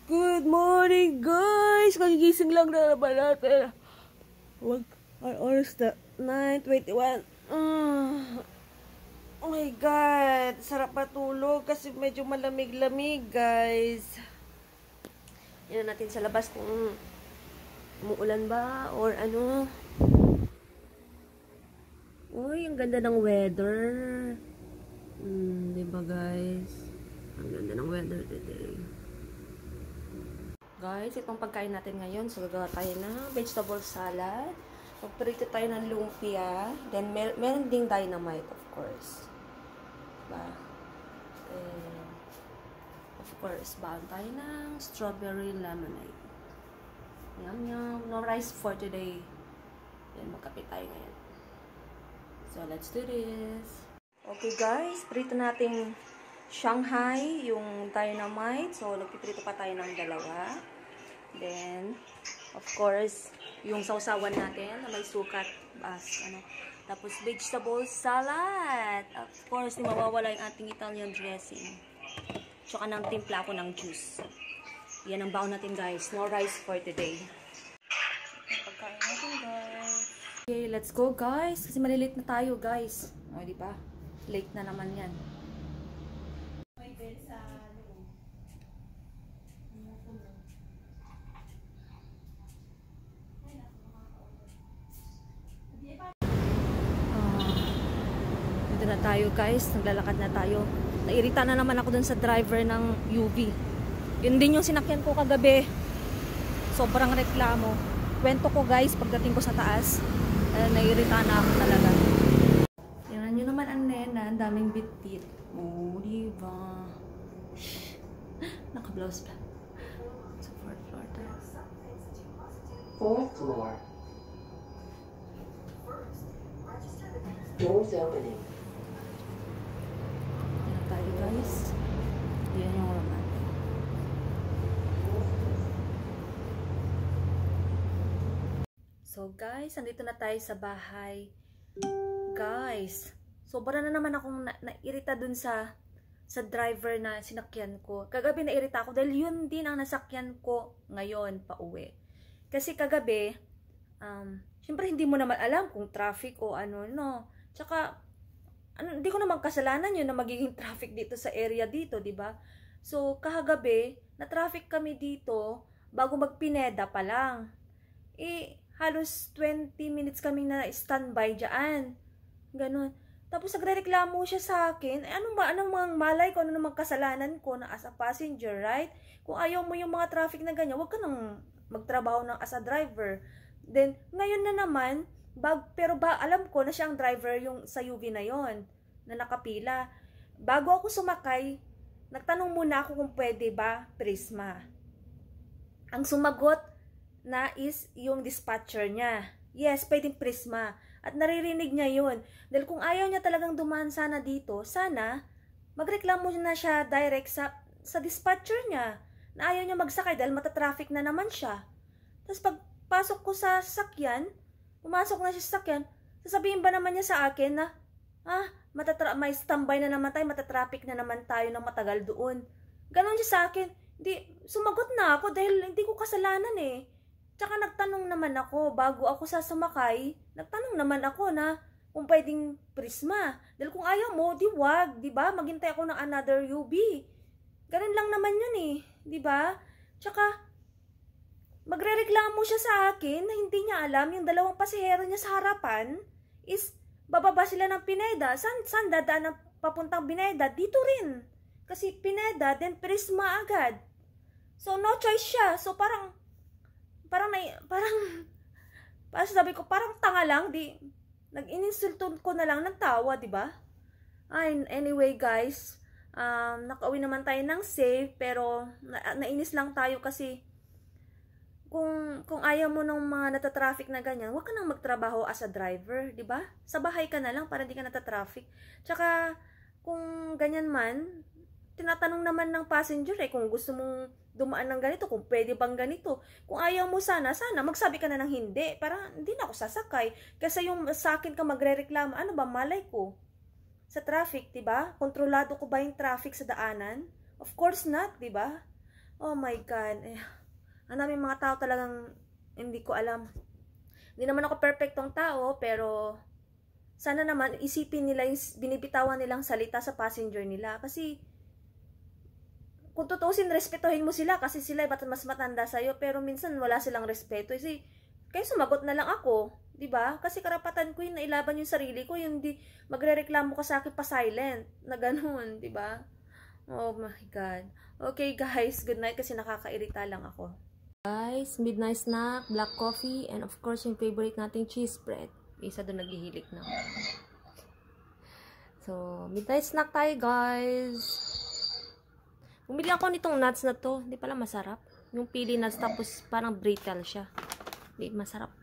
Good morning, guys! Kagigising lang na naman natin. Ang oras na 9:21. Oh my God! Sarap matulog kasi medyo malamig-lamig, guys. Yan natin sa labas kung umuulan ba or ano. Uy, ang ganda ng weather. Diba, guys? Ang ganda ng weather today. Guys, itong pagkain natin ngayon, so gagawa tayo ng vegetable salad. Magprito tayo ng lumpia. Then, meron ding dynamite, of course. Diba? Then, of course, baon tayo ng strawberry lemonade. Yum, yum. No rice for today. Then, magkape tayo ngayon. So, let's do this. Okay, guys. Prito natin Shanghai, yung dynamite. So, nagpiprito pa tayo ng dalawa. Then, of course, yung sausawan natin na may sukat. Tapos, vegetable salad. Of course, di mawawala yung ating Italian dressing. Tsaka ng timpla ko ng juice. Yan ang baon natin, guys. No rice for today. Pagkain natin, guys. Okay, let's go, guys. Kasi malilate na tayo, guys. O, di ba? Late na naman yan. Dito na tayo, guys. Naglalakad na tayo. Nairita na naman ako dun sa driver ng UV. Yun din yung sinakyan ko kagabi. Sobrang reklamo. Kwento ko, guys, pagdating ko sa taas. Nairita na ako talaga. Tingnan nyo naman ang nena. Ang daming bit-bit. Oh, diba? Naka-blouse pa. Sa fourth floor tayo. Fourth floor. Doors opening. Yan tayo, guys. Yan yung room natin. So, guys, andito na tayo sa bahay. Guys, sobra na naman akong nairita dun sa driver na sinakyan ko. Kagabi nairita ako dahil yun din ang nasakyan ko ngayon pa uwi. Kasi kagabi, syempre hindi mo naman alam kung traffic o ano, no. Tsaka, hindi ko naman kasalanan yun na magiging traffic dito sa area dito, di ba? So, kahagabi, na-traffic kami dito bago magpineda pa lang. Halos 20 minutes kaming na-standby dyan. Ganun. Tapos nagre-reklamo siya sa akin. Anong mga malay ko, ano namang kasalanan ko na as a passenger, right? Kung ayaw mo yung mga traffic na ganyan, huwag ka nang magtrabaho ng as a driver. Then, ngayon na naman, pero alam ko na siyang driver yung sa UV na yon na nakapila. Bago ako sumakay, nagtanong muna ako kung pwede ba Prisma. Ang sumagot na is yung dispatcher niya. Yes, pwedeng Prisma. At naririnig niya yun. Dahil kung ayaw niya talagang dumaan sana dito, sana magreklamo na siya direct sa dispatcher niya na ayaw niya magsakay dahil matatraffic na naman siya. Tapos pagpasok ko sa sasakyan, pumasok na siya sa sasakyan, sasabihin ba naman niya sa akin na, may standby na naman tayo, matatraffic na naman tayo ng matagal doon. Ganon siya sa akin. Sumagot na ako dahil hindi ko kasalanan eh. Tsaka nagtanong naman ako, bago ako sasamakay, nagtanong naman ako na kung pwedeng Prisma. Dahil kung ayaw mo, di wag, di ba? Maghintay ako ng another UB. Ganon lang naman yun eh, di ba? Tsaka, magrereklamo siya sa akin na hindi niya alam yung dalawang pasahero niya sa harapan is bababa sila ng Pineda. Saan dadaan ng papuntang Pineda? Dito rin. Kasi Pineda, then Prisma agad. So, no choice siya. So, parang sabi ko, parang tanga lang. Nag-ininsulto ko na lang ng tawa, di ba? Anyway, guys, nakauwi naman tayo ng safe, pero nainis lang tayo kasi kung ayaw mo ng mga natatraffic na ganyan, huwag ka nang magtrabaho as a driver, di ba? Sa bahay ka na lang para hindi ka natatraffic. Tsaka, kung ganyan man, tinatanong naman ng passenger kung gusto mong dumaan ng ganito, kung pwede bang ganito. Kung ayaw mo sana magsabi ka na ng hindi, para hindi na ako sasakay. Kasi yung sa akin ka magre-reklamo, ano ba, malay ko sa traffic, di ba? Kontrolado ko ba yung traffic sa daanan? Of course not, di ba? Oh my God. Ang daming mga tao talagang hindi ko alam. Hindi naman ako perfectong tao, pero sana naman isipin nila yung binibitawan nilang salita sa passenger nila. Kasi kung tutusin, respetuhin mo sila kasi sila mas matanda sa'yo, pero minsan wala silang respeto. Kasi kaya sumagot na lang ako, 'di ba? Kasi karapatan ko yun na ilaban yung sarili ko, yung di magrereklamo ka sa akin pa silent na ganoon, 'di ba? Oh my God. Okay guys, good night kasi nakakairita lang ako. Guys, midnight snack, black coffee, and of course yung favorite nating cheese bread. Isa doon naghihilik na. So, midnight snack tayo guys. Bumili ako nitong nuts na to. Hindi pala masarap. Yung pili nuts tapos parang brittle siya. Hindi masarap.